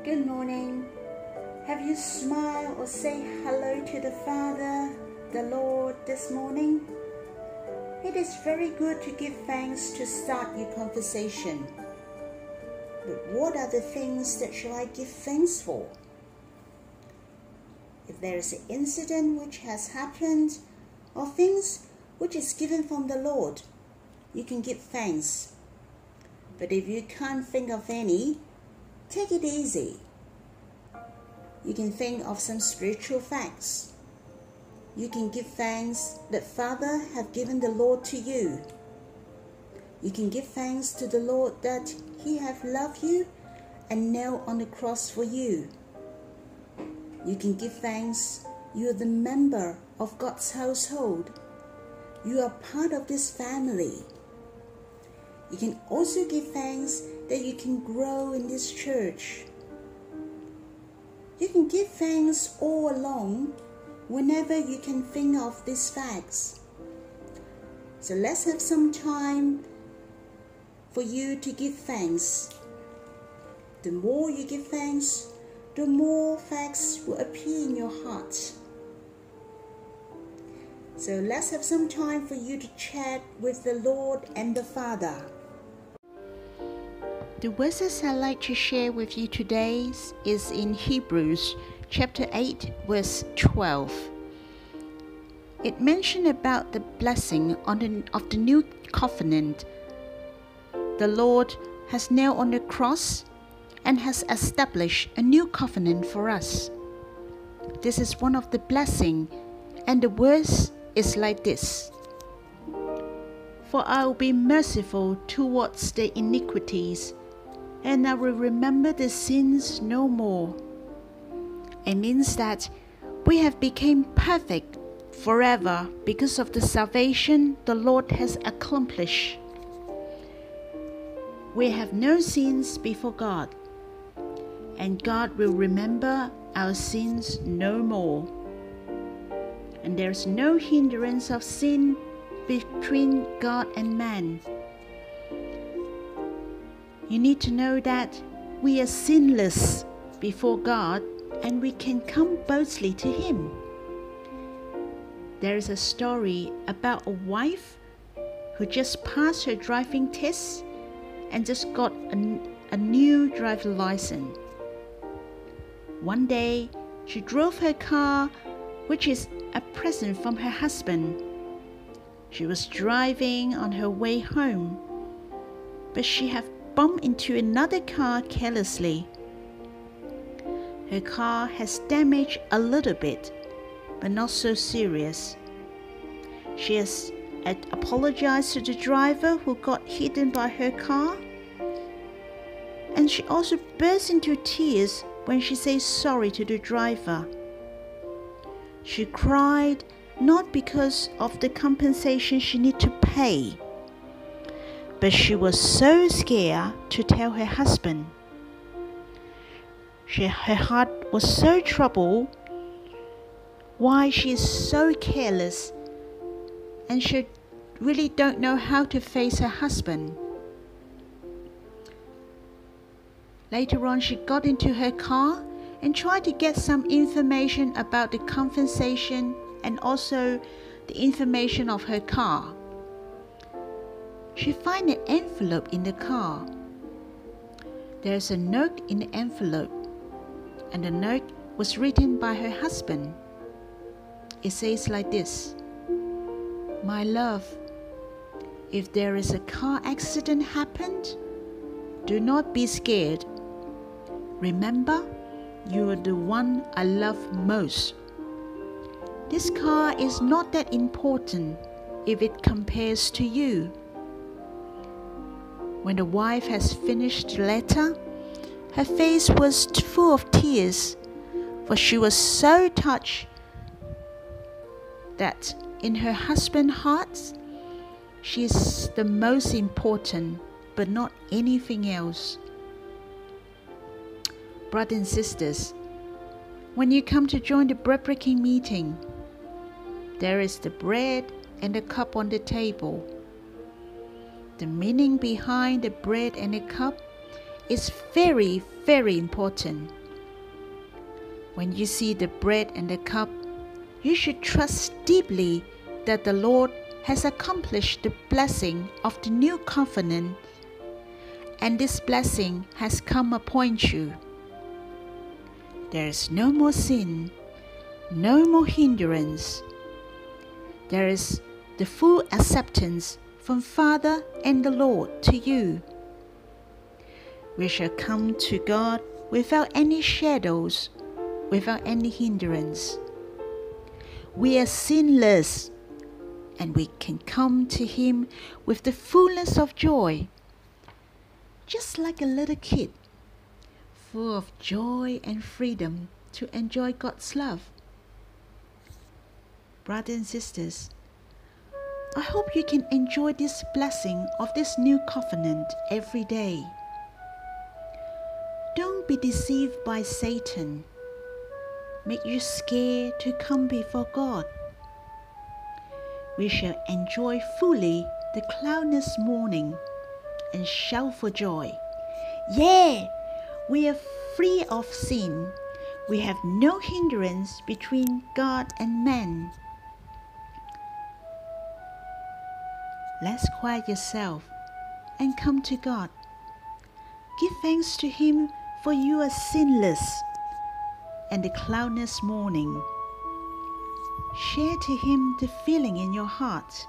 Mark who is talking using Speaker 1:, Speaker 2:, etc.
Speaker 1: Good morning. Have you smiled or say hello to the Father, the Lord this morning? It is very good to give thanks to start your conversation. But what are the things that shall I give thanks for? If there is an incident which has happened or things which is given from the Lord, you can give thanks. But if you can't think of any, take it easy. You can think of some spiritual facts. You can give thanks that Father have given the Lord to you. You can give thanks to the Lord that He have loved you and nailed on the cross for you. You can give thanks you are the member of God's household. You are part of this family. You can also give thanks that you can grow in this church. You can give thanks all along whenever you can think of these facts. So let's have some time for you to give thanks. The more you give thanks, the more facts will appear in your heart. So let's have some time for you to chat with the Lord and the Father.
Speaker 2: The verses I'd like to share with you today is in Hebrews chapter 8 verse 12. It mentioned about the blessing of the new covenant. The Lord has nailed on the cross and has established a new covenant for us. This is one of the blessings, and the verse is like this. For I will be merciful towards the iniquities, and I will remember the sins no more. It means that we have become perfect forever because of the salvation the Lord has accomplished. We have no sins before God, and God will remember our sins no more. And there is no hindrance of sin between God and man. You need to know that we are sinless before God, and we can come boldly to Him. There is a story about a wife who just passed her driving test and just got a new driving license. One day, she drove her car, which is a present from her husband. She was driving on her way home, but she had bumped into another car carelessly. Her car has damaged a little bit, but not so serious. She has apologized to the driver who got hit by her car, and she also burst into tears when she says sorry to the driver. She cried not because of the compensation she needed to pay, but she was so scared to tell her husband. Her heart was so troubled why she is so careless, and she really don't know how to face her husband. Later on, she got into her car and tried to get some information about the compensation and also the information of her car. She found an envelope in the car. There's a note in the envelope, and the note was written by her husband. It says like this: My love, if there is a car accident happened, do not be scared. Remember, you are the one I love most. This car is not that important if it compares to you. When the wife has finished the letter, her face was full of tears, for she was so touched that in her husband's heart, she is the most important, but not anything else. Brothers and sisters, when you come to join the bread breaking meeting, there is the bread and the cup on the table. The meaning behind the bread and the cup is very, very important. When you see the bread and the cup, you should trust deeply that the Lord has accomplished the blessing of the new covenant, and this blessing has come upon you. There is no more sin, no more hindrance. There is the full acceptance from Father and the Lord to you. We shall come to God without any shadows, without any hindrance. We are sinless, and we can come to Him with the fullness of joy, just like a little kid, full of joy and freedom to enjoy God's love. Brothers and sisters, I hope you can enjoy this blessing of this new covenant every day. Don't be deceived by Satan. Make you scared to come before God. We shall enjoy fully the cloudless morning and shout for joy. Yeah, we are free of sin. We have no hindrance between God and man. Let's quiet yourself and come to God. Give thanks to Him, for you are sinless and the cloudless morning. Share to Him the feeling in your heart